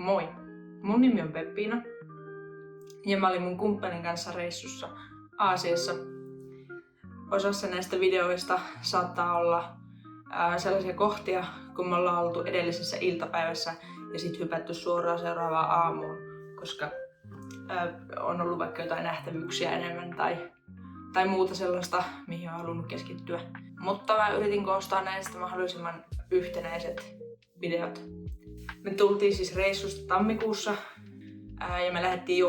Moi! Mun nimi on Peppiina ja mä olin mun kumppanin kanssa reissussa Aasiassa. Osassa näistä videoista saattaa olla sellaisia kohtia, kun me ollaan oltu edellisessä iltapäivässä ja sit hypätty suoraan seuraavaan aamuun, koska on ollut vaikka jotain nähtävyyksiä enemmän tai muuta sellaista, mihin on halunnut keskittyä. Mutta mä yritin koostaa näistä mahdollisimman yhtenäiset videot. Me tultiin siis reissusta tammikuussa ja me lähdettiin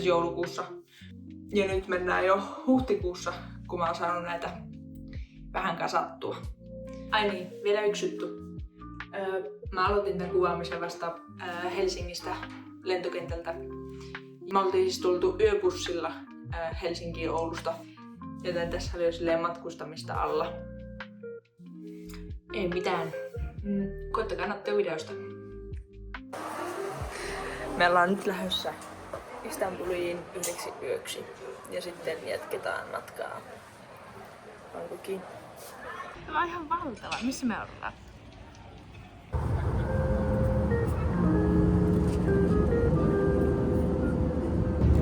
joulukuussa. Ja nyt mennään jo huhtikuussa, kun mä oon saanut näitä vähän kasattua. Ai niin, vielä yksi juttu. Mä aloitin tämän kuvaamisen vasta Helsingistä lentokentältä. Me oltiin siis tultu yöbussilla Helsinkiin Oulusta, joten tässä oli jo silleen matkustamista alla. Ei mitään. Koittakaa nauttia videosta. Me ollaan nyt lähdössä Istanbuliin 1 yöksi ja sitten jatketaan matkaa Bangkokiin. Tämä on ihan valtava. Missä me ollaan?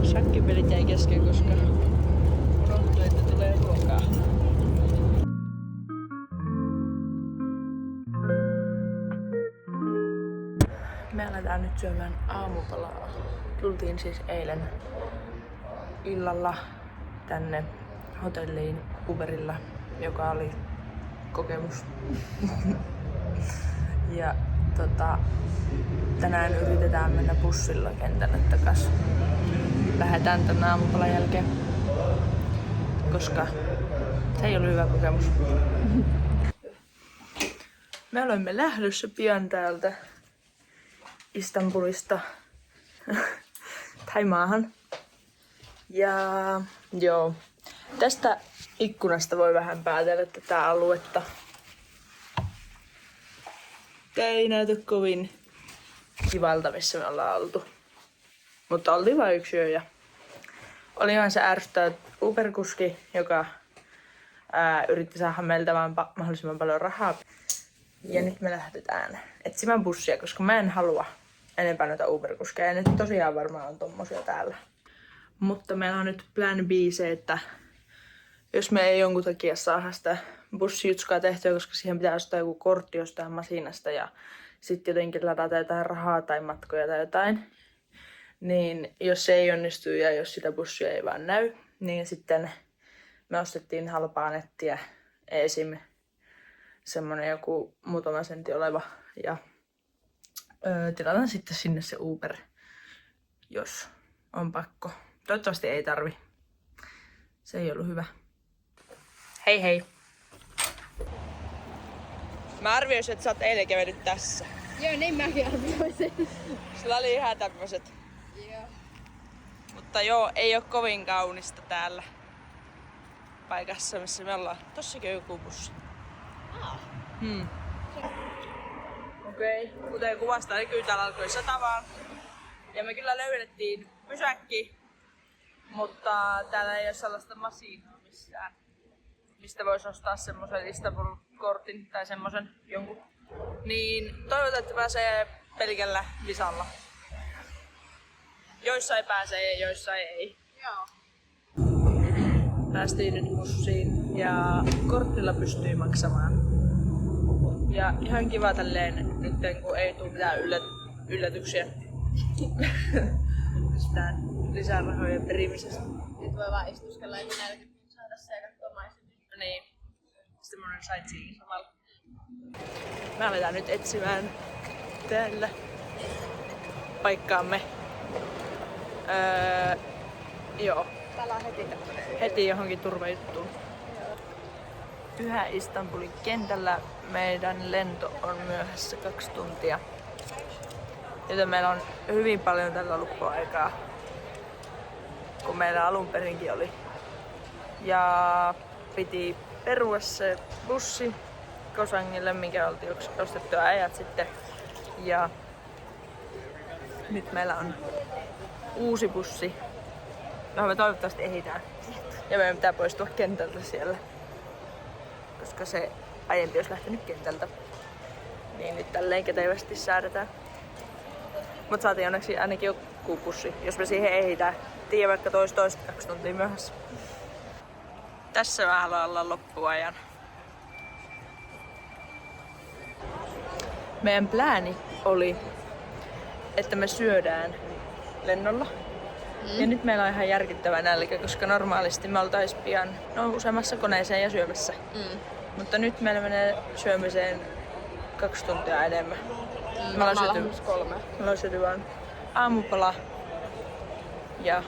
Shakkipelit jäi kesken, koska unohtui, että tulee ruokaa. Me aletaan nyt syömään aamupalaa. Tultiin siis eilen illalla tänne hotelliin Uberilla, joka oli kokemus. Ja tänään yritetään mennä bussilla kentälle takas. Lähdetään tän aamupalan jälkeen, koska se ei ollut hyvä kokemus. Me olemme lähdössä pian täältä Istanbulista Thaimaahan. Ja joo, tästä ikkunasta voi vähän päätellä tätä aluetta. Tää ei näytä kovin kivalta, missä me ollaan oltu. Mutta oltiin vain yksi yö ja olihan se ärsyttävä Uber-kuski, joka yritti saada meiltä vaan mahdollisimman paljon rahaa. Ja nyt me lähdetään etsimään bussia, koska mä en halua enempää noita Uber-kuskeja. Ja nyt tosiaan varmaan on tommosia täällä. Mutta meillä on nyt plan B se, että jos me ei jonkun takia saada sitä bussijutskaa tehtyä, koska siihen pitää ostaa joku kortti jostain masinasta ja sitten jotenkin ladata jotain rahaa tai matkoja tai jotain. Niin jos se ei onnistu ja jos sitä bussia ei vaan näy, niin sitten me ostettiin halpaa nettiä esim. Semmonen joku muutama sentti oleva ja tilataan sitten sinne se Uber, jos on pakko. Toivottavasti ei tarvi. Se ei ollut hyvä. Hei hei! Mä arvioisin, että sä oot eilen kävellyt tässä. Joo, niin mäkin arvioisin. Sulla oli ihan tämmöset. Joo. Mutta joo, ei oo kovin kaunista täällä paikassa, missä me ollaan. Tossakin on joku bussi. Okei, kuten kuvasta näkyy, täällä alkoi satavaan. Ja me kyllä löydettiin pysäkki, mutta täällä ei ole sellaista masinaa missään, mistä voisi ostaa semmoisen Istanbul-kortin tai semmoisen jonkun. Niin toivotaan, että pääsee pelkällä visalla. Joissain pääsee ja joissain ei. Joo. Päästiin nyt bussiin ja kortilla pystyy maksamaan. Ja ihan kiva tälleen nyt, kun ei tule mitään yllätyksiä mistään lisärahojen perimisestä. Nyt voi vaan istuskella ja nälkäpinsaa tässä ja katsoa maisemia. Niin, semmonen sightseeing samalla. Me aletaan nyt etsimään täällä paikkaamme. Joo. Palaa Heti johonkin turvajuttuun. Yhä Istanbulin kentällä meidän lento on myöhässä 2 tuntia. Joten meillä on hyvin paljon tällä luppuaikaa, kun meillä alun perinkin oli. Ja piti perua se bussi Kosangille, minkä oltiin ostettu ajat sitten. Ja nyt meillä on uusi bussi, johon me toivottavasti ehditään. Ja meidän pitää poistua kentältä siellä, koska se aiempi olisi lähtenyt kentältä. Niin nyt tälleen kätevästi säädetään. Mut saatiin onneksi ainakin joku pussi, jos me siihen ehditään. Tiedä vaikka toista 2 tuntia myöhässä. Tässä mä haluan olla loppuajan. Meidän plääni oli, että me syödään lennolla. Ja nyt meillä on ihan järkyttävä nälkä, koska normaalisti me oltais pian useammassa koneeseen ja syömässä. Mutta nyt meillä menee syömiseen 2 tuntia enemmän. Me ollaan syöty vaan aamupala ja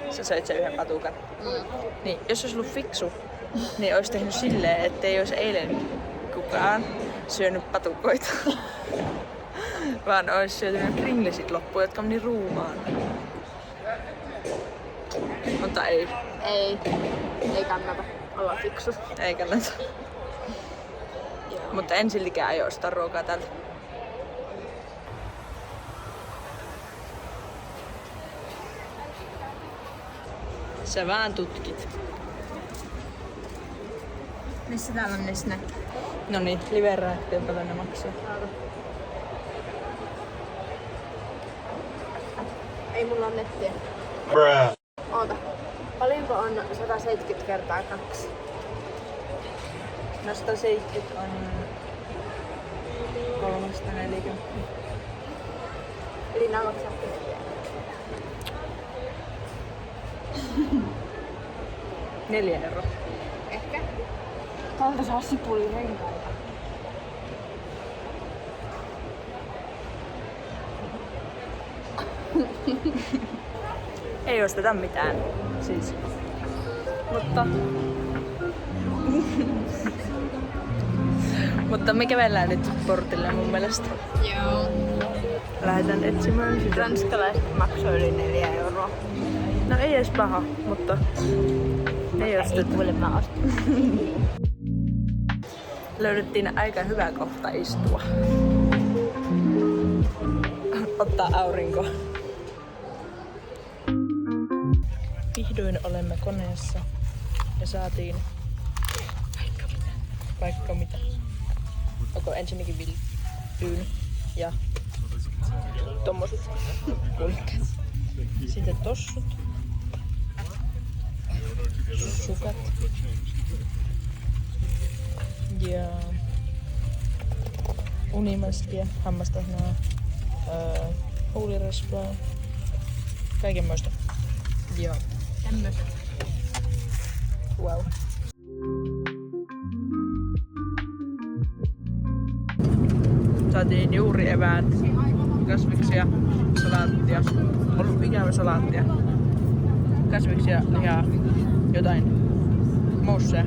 sä söit sen 1 patukan. Niin, jos olisi ollut fiksu, niin olisi tehnyt silleen, ettei olisi eilen kukaan syönyt patukoita. Vaan olisi syöty ne Pringlesit loppuun, jotka meni ruumaan. Mutta ei. Ei kannata olla fiksu. Ei kannata. Mutta en siltikään aio ostaa ruokaa täältä. Sä vaan tutkit. Missä täällä on Nesne? Noniin, live-reaktio paljon ne maksaa. Ei mulla on nettiä. Bruh. Oota. Paljonko on 170 kertaa 2? No 170 on 340. Eli nää maksaa 4 euroa. Ehkä. Täältä saa sipulirenkaita. Ei osteta mitään. Siis. Mutta me kävellään nyt portille mun mielestä. Joo. Lähdetään etsimään sitä. Ranskalaiset maksoi yli 4 euroa. No ei edes paha, mutta ei osteta. Kuule mä ostin. Löydettiin aika hyvä kohta istua. Ottaa aurinko. Vihdoin olemme koneessa ja saatiin vaikka mitä. Onko ensinnäkin vilttyyny ja tommoset kulkeet. Sitten tossut. Sukat. Ja unimaskia, hammastahnaa, huulirasvaa, kaikenmoista. Joo. Tämmöset. Wow. Saatiin juuri eväät, kasviksia, salaattia. Ollut ikävä salaattia. Kasviksia, lihaa, jotain mousseja.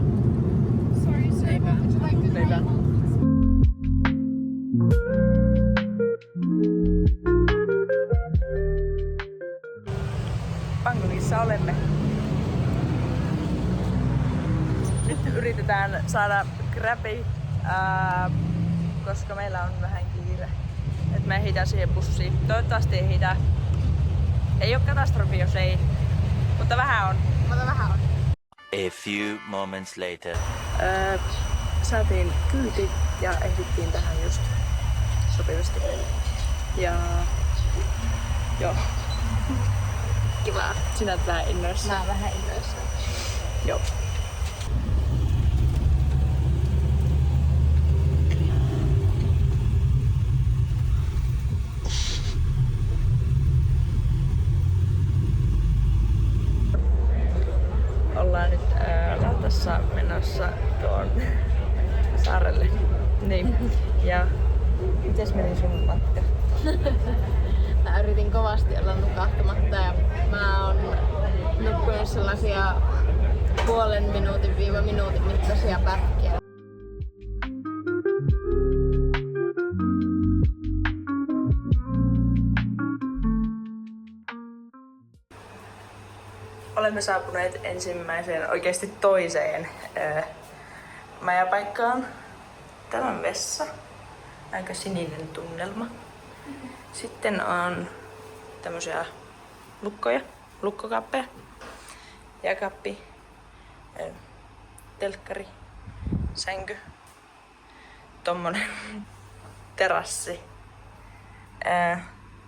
Leipää. Bangkokissa olemme. Nyt yritetään saada Grabi, koska meillä on vähän kiire. Et me ehditään siihen bussiin. Toivottavasti ehditään. Ei oo katastrofi, jos ei. Mutta vähän on. A few moments later. Saatiin kyyti ja ehdittiin tähän just sopivasti. Ja joo. Kiva. Sinä oot vähän innoissa. Mä oon vähän innoissaan. Joo. Ollaan nyt lautassa menossa tuon saarelle. Niin. Ja mites meni sun matka? Mä yritin kovasti olla nukahtamatta ja mä oon nukkunut sellaisia puolen minuutin mittaisia pätkiä. Olemme saapuneet ensimmäiseen, oikeasti toiseen majapaikkaan. Täällä on vessa. Aika sininen tunnelma. Sitten on tämmösiä lukkoja, lukkokaappeja, jääkaappi, telkkari, sänky, tommonen terassi,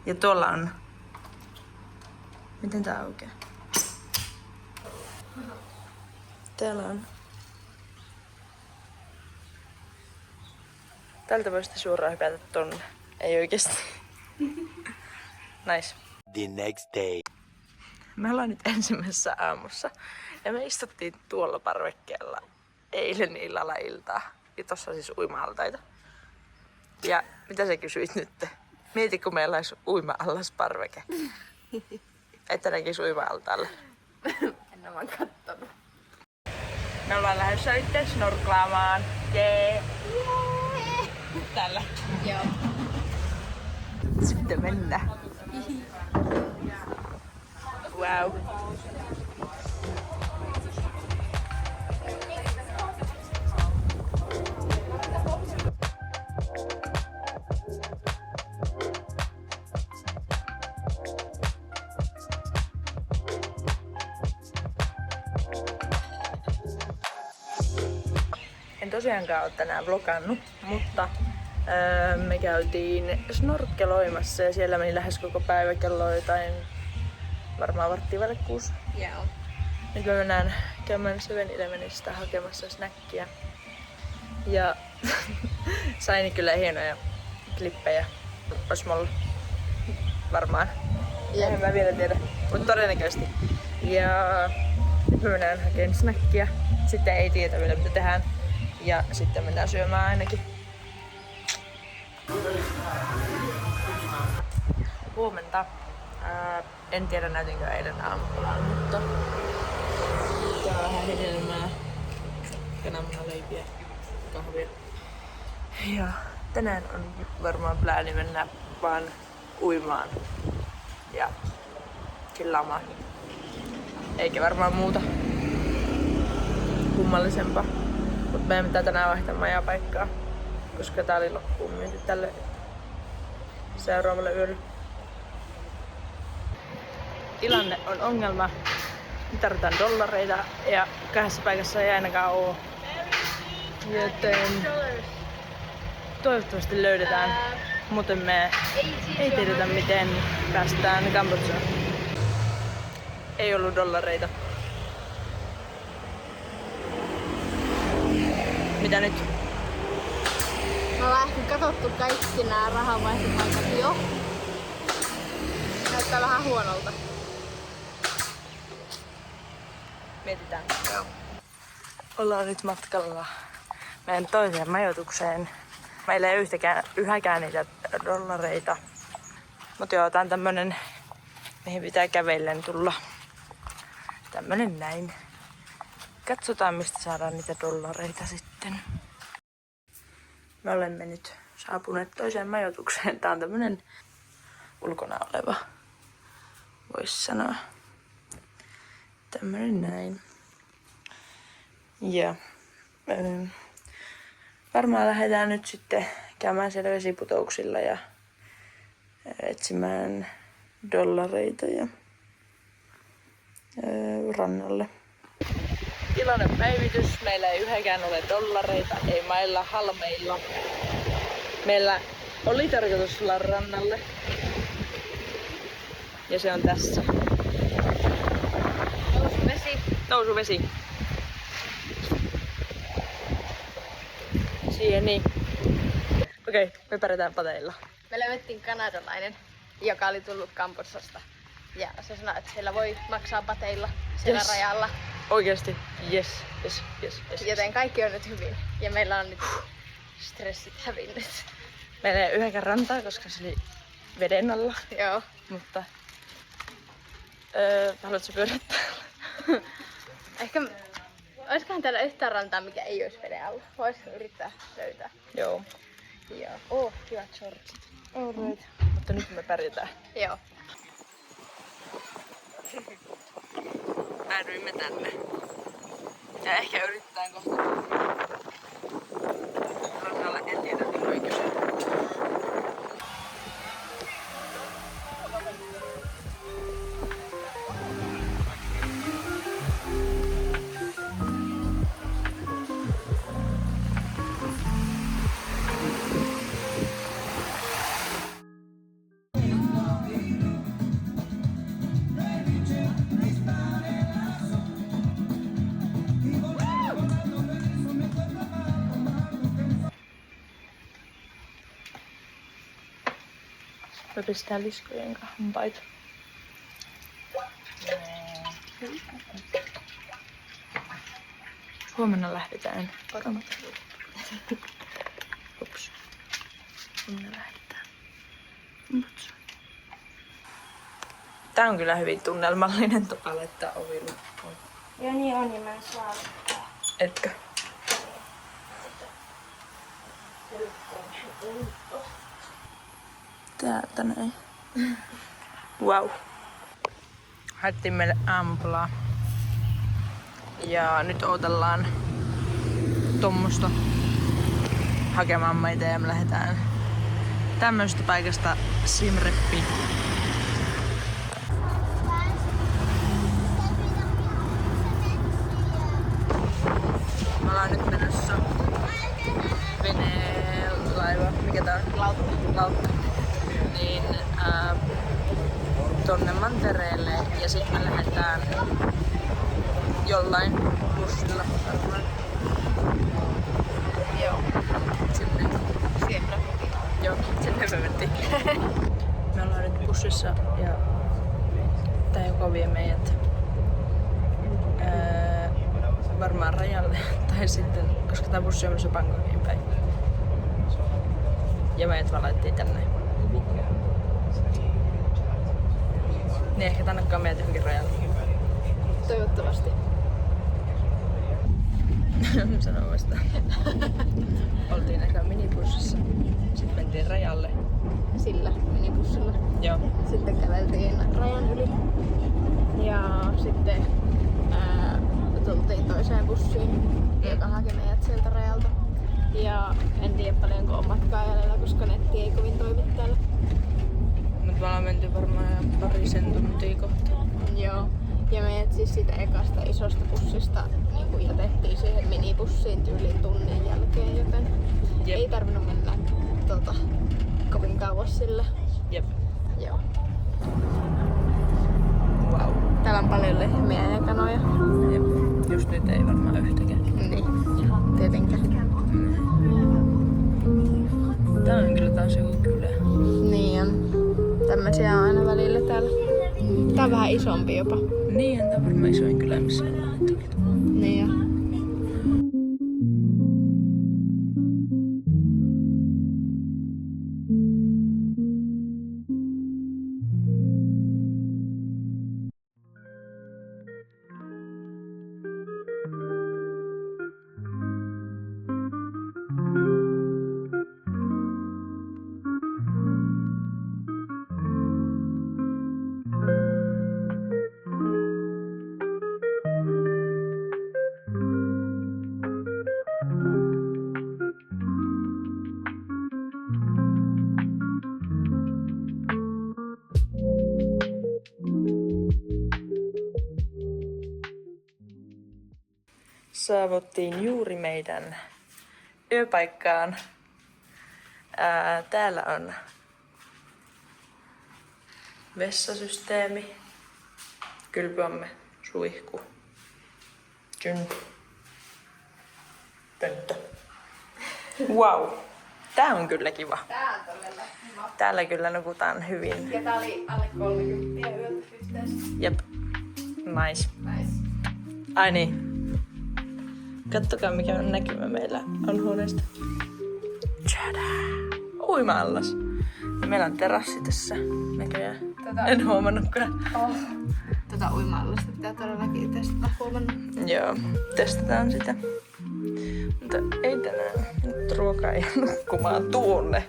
Ja tuolla on... Miten tää aukeaa? Täällä on... Tältä voi sitten suoraan hypätä tonne. Ei oikeesti. Nice. The next day. Me ollaan nyt ensimmäisessä aamussa. Ja me istuttiin tuolla parvekkeella eilen illalla iltaa. Ja tossa siis uima-altaita. Ja mitä sä kysyit nyt? Mieti, kun meillä olisi uima-allas parveke. Että näkis uima-altaalle. En oo vaan kattonut. Me ollaan lähdössä nyt snorklaamaan. Jee! Tällä. Joo. Sitten mennään. Wow. En tosiaankaan ole tänään vlogannut, mutta me käytiin snorkkeloimassa ja siellä meni lähes koko päivä kello jotain varmaan 6:15. Joo. Nyt me mennään käymään 7-Elevenistä hakemassa snäkkiä. Ja sain kyllä hienoja klippejä Osmolla. Varmaan. En mä vielä tiedä, mutta todennäköisesti. Ja nyt me mennään hakemaan snäkkiä. Sitten ei tiedä vielä mitä tehdään. Ja sitten mennään syömään ainakin. Huomenta. En tiedä näytinkö eilen aamulla, mutta tää on vähän hedelmää, kananmunaleipiä, kahvia. Ja tänään on varmaan plääni mennä vaan uimaan ja chillaamaan. Eikä varmaan muuta kummallisempaa. Mut meidän pitää tänään vaihtaa majapaikkaa, koska tää oli loppuun myyty tälle seuraavalle yölle. Tilanne on ongelma. Me tarvitaan dollareita ja kahdessa paikassa ei ainakaan oo. Joten toivottavasti löydetään. Muuten me ei tiedetä miten päästään Kambodžaan. Ei ollut dollareita. Mitä nyt? Me ollaan ehkä katsottu kaikki nää rahanvaihtopaikat jo. Näyttää vähän huonolta. Mietitään. Joo. Ollaan nyt matkalla meidän toiseen majoitukseen. Meillä ei yhäkään niitä dollareita. Mutta joo, tää on tämmönen, mihin pitää kävellen tulla. Tämmönen näin. Katsotaan mistä saadaan niitä dollareita sitten. Me olemme nyt saapuneet toiseen majoitukseen. Tää on tämmönen ulkona oleva, vois sanoa. Tämmönen näin. Ja varmaan lähdetään nyt sitten käymään siellä vesiputouksilla ja etsimään dollareita ja rannalle. Iloinen päivitys. Meillä ei yhäkään ole dollareita, ei mailla halmeilla. Meillä oli tarkoitus tulla rannalle. Ja se on tässä. Nousuvesi. Nousuvesi. Siihen niin. Okei, me pärjätään pateilla. Me löydettiin kanadalainen, joka oli tullut Kambodžasta. Ja se sanoi, että siellä voi maksaa pateilla siellä Yes. rajalla. Oikeesti? Yes. Joten kaikki on nyt hyvin. Ja meillä on nyt stressit hävinnyt. Meillä ei yhäkään rantaa, koska se oli veden alla. Joo. Mutta haluatko pyörittää? Ehkä... Olisikohan täällä yhtään rantaa, mikä ei olisi veden alla? Voisiko yrittää löytää? Joo. Joo. Hyvät shortsit. Alright. Mutta nyt me pärjätään. Joo. Päädyimme tänne. Ja ehkä yritetään kohta rannalle, en tiedä niin voi kysyä. Me pistää liskojen hampaita. Huomenna lähdetään. Ups. Huomenna lähdetään. Ups. Tää on kyllä hyvin tunnelmallinen tapa laittaa ovi lukkoon. Joo niin on, niin mä en saa. Etkö? Täältä näin. Wow. Haettiin meille aamupalaa. Ja nyt odotellaan Tommosta hakemaan meitä ja me lähdetään tämmöisestä paikasta Simreppiin. Me ollaan nyt menossa laiva, mikä tää on? Lautta. Niin tonne mantereelle ja sit me lähdetään jollain bussilla varmaan. Joo. Sinne. Sieltä. Joo, sinne me mentiin. Me ollaan nyt bussissa ja tää joko vie meidät varmaan rajalle tai sitten, koska tää bussi on menossa Bangkokiin päin. Ja meidät vaan laittiin tänne. Niin ehkä tännekaan meidät johonkin rajalle. Toivottavasti. Sanon vasta. Oltiin ehkä minibussissa. Sitten mentiin rajalle. Sillä minibussilla. Joo. Sitten käveltiin rajan yli. Ja sitten tultiin toiseen bussiin, joka haki meidät sieltä rajalta. Ja en tiedä paljonko on matkaa jäljellä, koska netti ei kovin toimi täällä. Mut me ollaan menty varmaan parisen tuntia kohta. Joo. Ja meidät siis siitä ekasta isosta bussista niin jätettiin siihen minibussiin tyyliin tunnin jälkeen, joten Jep. ei tarvinnut mennä kovin kauas sillä. Jep. Joo. Wow. Täällä on paljon lehmiä ja kanoja. Jep. Just nyt ei varmaan yhtäkään. Niin, tietenkään. Tää on kyllä taas joku kylä. Niin on. Tämmösiä on aina välillä täällä. Tää on vähän isompi jopa. Niin, tää on varmaan isoin kylä, missä ollaan tultu. Niin jo. Saavuttiin juuri meidän yöpaikkaan. Täällä on vessasysteemi, kylpyamme, suihku, pönttö. Wow! Tää on kyllä kiva. Tää on todella kiva. Täällä kyllä nukutaan hyvin. Ja tää oli alle 30 yötä yhteensä. Jep. Nice. Nice. Ai niin. Kattokaa mikä näkymä meillä on huoneesta. Tchadaa! Uima-allas. Ja meillä on terassi tässä näköjään. En huomannutkaan. Tätä uima-allasta pitää todellakin testata huomenna. Joo, testataan sitä. Mutta ei tänään. Nyt ruokaa ja nukkumaan tuonne.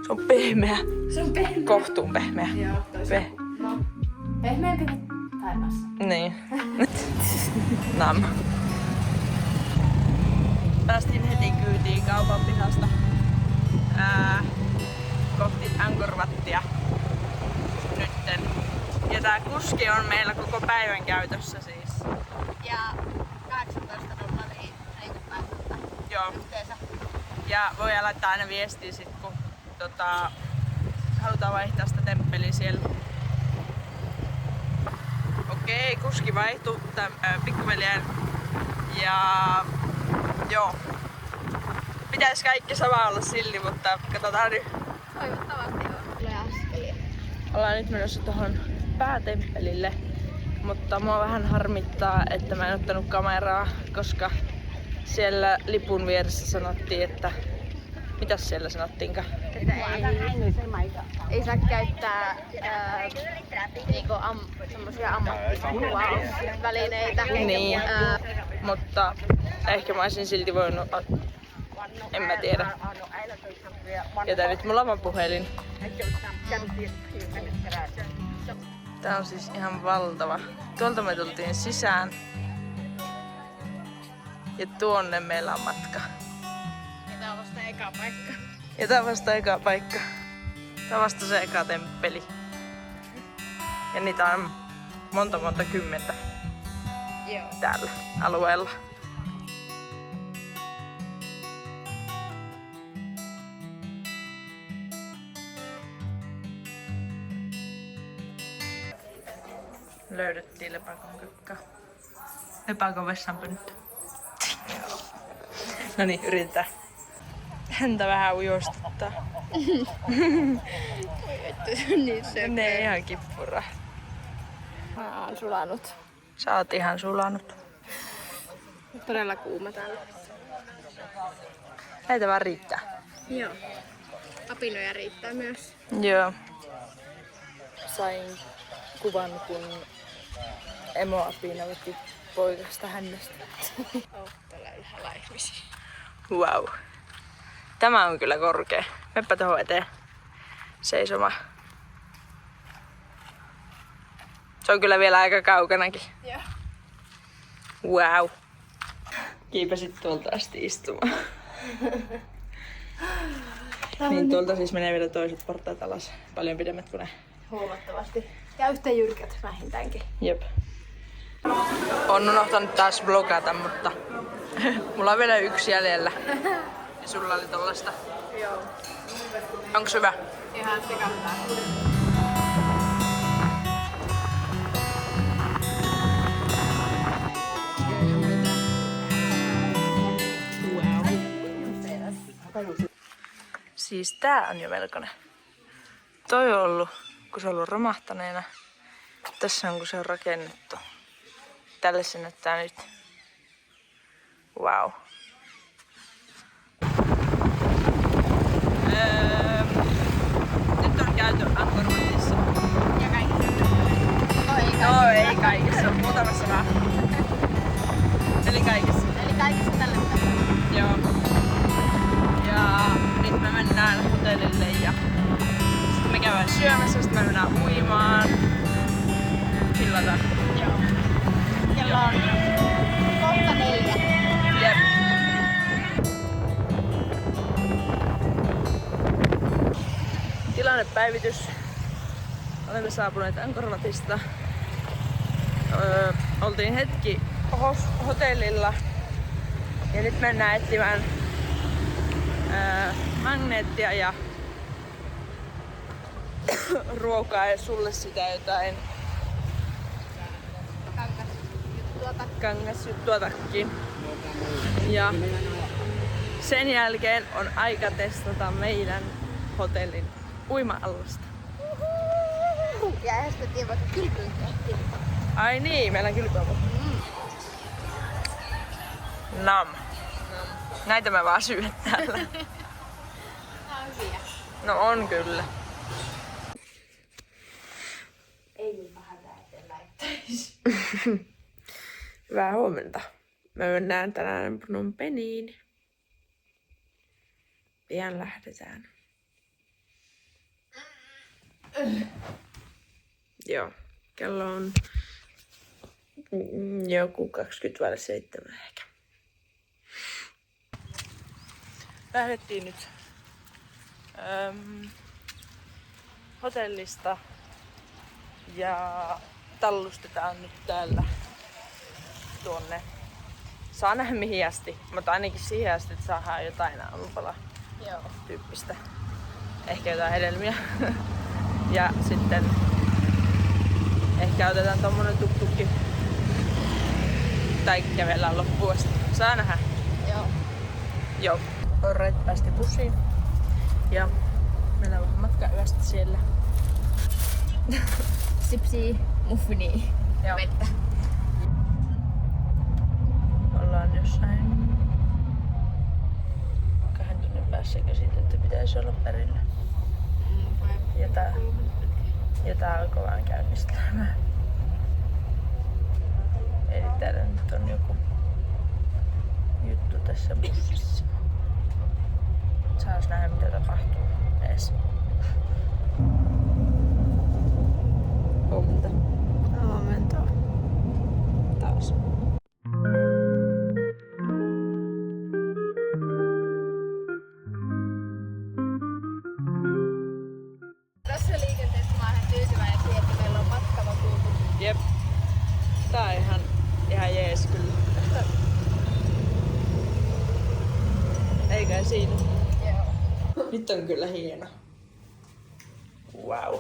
Se on pehmeä. Se on pehmeä. Kohtuun pehmeä. Joo, toisaalta. No, pehmeämpi taivassa. Niin. Nam. Päästiin heti kyytiin kaupan pihasta kohti Angkor-Wattia nytten. Ja tää kuski on meillä koko päivän käytössä siis. Ja 18 dollaria reikäpäivältä Joo. yhteensä. Ja voi laittaa aina viestiä sit kun halutaan vaihtaa sitä temppeliä siellä. Okei, kuski vaihtui pikkuveljen. Ja joo. Pitäis kaikki sama olla silti, mutta katsotaan nyt. Toivottavasti on. Tulee askelia. Ollaan nyt menossa tohon päätemppelille, mutta mua vähän harmittaa, että mä en ottanut kameraa, koska siellä lipun vieressä sanottiin, että... Mitäs siellä sanottiinkaan? Että ei saa käyttää niinku semmosia ammattikuvausvälineitä. Niin, mutta ehkä mä olisin silti voinut... En mä tiedä. Jätä nyt mulla vaan puhelin. Tää on siis ihan valtava. Tuolta me tultiin sisään. Ja tuonne meillä on matka. Ja tää on vasta eka paikka. Ja tää on vasta eka paikka. Tää on vasta se eka temppeli. Ja niitä on monta kymmentä Joo. täällä alueella. Löydettiin lepakon kakka. Lepakon vessanpönttö. No niin, yritetään. Häntä vähän ujostuttaa. Niin se Ne ihan kippura. Mä oon sulanut. Sä oot ihan sulanut. Todella kuuma täällä. Näitä vaan riittää. Joo. Apinoja riittää myös. Joo. Sain kuvan, kun emoapina veti poikasta hänestä. Täällä ylhäällä ihmisiä. Wow. Tämä on kyllä korkea. Meppä tohon eteen seisomaan. Se on kyllä vielä aika kaukanakin. Joo. Wow. Kiipesit tuolta asti istumaan. Niin tuolta siis menee vielä toiset portaat alas. Paljon pidemmät kuin ne. Huomattavasti. Ja yhtä jyrkät vähintäänkin. Jep. On unohtanut taas vlogata, mutta mulla on vielä yksi jäljellä. Ja sulla oli tollasta. Joo. Onks hyvä? Ihan sikattaa. Siis tää on jo melkoinen. Toi on ollut, kun se on ollut romahtaneena. Tässä on, kun se on rakennettu. Tälle se näyttää nyt. Wow. Nyt on käyty Angkor Watissa. Ja kaikki. No ei kaikissa, muutamassa vaan. Eli kaikissa. Eli kaikissa tällä hetkellä. Joo. Ja nyt me mennään hotellille ja sitten me käydään syömässä, sitten me mennään uimaan. Chillataan. Joo. Kello on kohta 4. Jep. Tilannepäivitys. Olemme saapuneet Angkor Watista. Oltiin hetki hotellilla ja nyt mennään etsimään magneettia ja ruokaa ja sulle sitä jotain kangasjuttua takkiin. Ja sen jälkeen on aika testata meidän hotellin uima-allasta. Ja eihän sitä tiedä vaikka kylpyyn tehtiin. Ai niin, meillä on kylpyä. Nam. Näitä mä vaan syön täällä. Tää on hyviä. No on kyllä. Ei niin pahalta, etten laittaisi. Hyvää huomenta. Me mennään tänään Phnom Penhiin. Pian lähdetään. Joo. Kello on joku 20:07 ehkä. Lähdettiin nyt hotellista ja tallustetaan nyt täällä tuonne. Saa nähdä mihin asti, mutta ainakin siihen asti, että saadaan jotain aamupala Joo. tyyppistä. Ehkä jotain hedelmiä. Ja sitten ehkä otetaan tommonen tuk-tukki. Tai kävellään loppuun asti. Saa nähdä. Joo. Joo. Alright, päästiin bussiin. Ja meillä on vähän matkaa yöstä siellä. Sipsi muffini Joo. vettä. Ollaan jossain 2 tunnin päässä käsitetty, pitäisi olla perillä. Ja tää alkoi vaan käynnistelemään. Eli täällä nyt on joku juttu tässä bussissa. Saas nähdä mitä tapahtuu ees. Huomenta. Huomenta. Taas. Tässä liikenteessä mä oon ihan tyytyväinen siihen, että meillä on matkavakuutus. Jep. Tää on ihan jees kyllä. Eikä siinä. Joo. Nyt on kyllä hieno. Wow.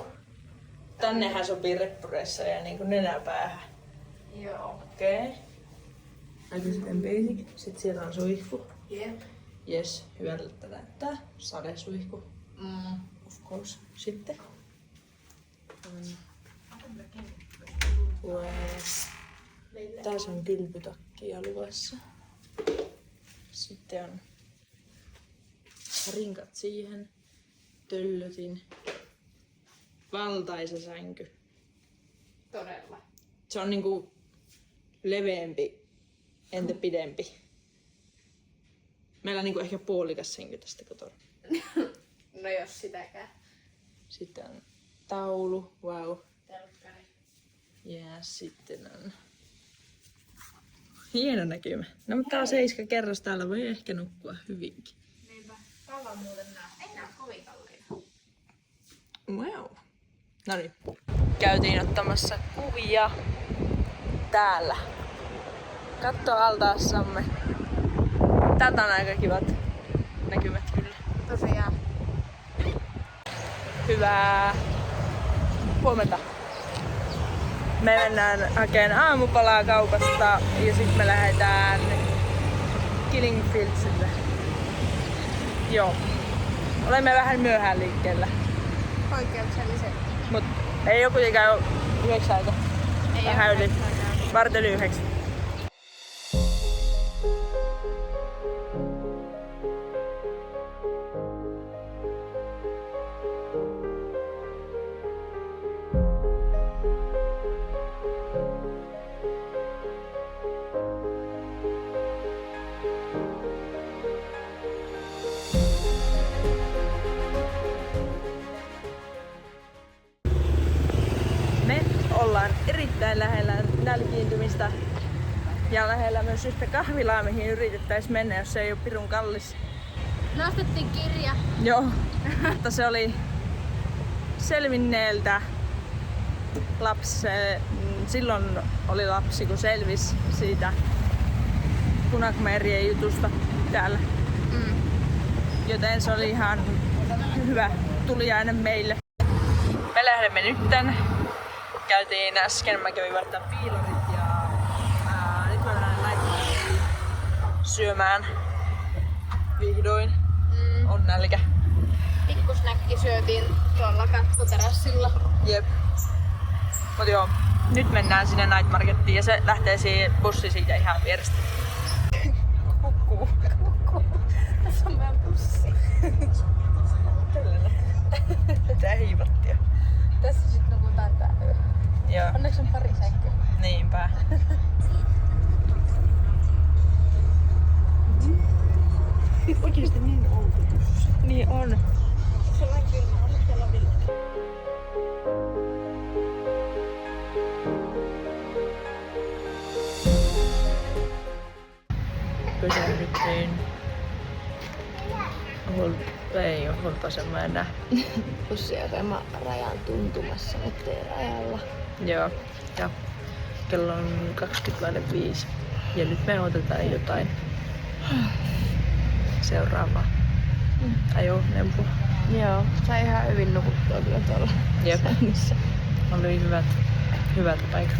Tännehän sopii reppuressa ja niinku nenäpäähän. Joo. Okei. Okay. Aika sitten basic. Sitten siellä on suihku. Jep. Yes, hyvältä näyttää. Sadesuihku. Mm. Of course. Sitten. Wow. Tässä on kylpytakkia luvassa. Sitten on rinkat siihen. Töllötin. Valtaisa sänky. Todella. Se on niinku leveämpi, entä pidempi. Meillä on niinku ehkä puolikas sänky tästä kotona. No jos sitäkään. Sitten on taulu, wow. Telkkari. Ja sitten on hieno näkymä. No mutta tää on 7 kerros, täällä voi ehkä nukkua hyvinkin. Niinpä. Kalla muuten nää. Ei nää kovin kalliita. Wow. Noniin. Käytiin ottamassa kuvia täällä. Katto altaassamme. Täältä on aika kivat näkymät kyllä. Tosiaan. Hyvää huomenta. Me mennään hakemaan aamupalaa kaupasta ja sitten me lähdetään Killingfieldsille. Joo. Olemme vähän myöhään liikkeellä. Poikkeuksellisen. Mut ei oo kuitenkaan 9. Ei Vähän oo yli. 8:15. Me ollaan erittäin lähellä nälkiintymistä ja lähellä myös yhtä kahvilaa, mihin yritettäis mennä, jos se ei oo pirun kallis. Nostettiin kirja. Joo, mutta se oli selvinneeltä lapsi. Silloin oli lapsi, kun selvisi siitä Punakmerien jutusta täällä. Mm. Joten se oli ihan hyvä tuliainen meille. Me lähdemme nytten. Käytiin äsken, mä kävin vaihtaa piilorit ja nyt mä mennään Nightmarketiin syömään. Vihdoin. On nälkä. Pikkusnäkki syötiin tuolla kattoterassilla. Jep. Mut joo, nyt mennään sinne Nightmarketiin ja se lähtee siihen bussi siitä ihan vierestä. Kukkuu. Tässä on meidän bussi. Tällainen. Tää hiivattia. Tässä sit nukutaan tää yö. Joo. Onneksi on pari sänkyä. Niinpä. Oikeesti niin outo. Niin on. Sellainen kylmä on siellä vielä. Pysähdyttiin. Ei oo Holpasen mä enää. Bussiasema rajan tuntumassa, ettei rajalla. Joo. Ja kello on 20:05. Ja nyt me otetaan jotain seuraavaa ajoneuvoa. Joo, sai ihan hyvin nukuttua kyllä tuolla Jep. sängyssä. Oli hyvät paikat.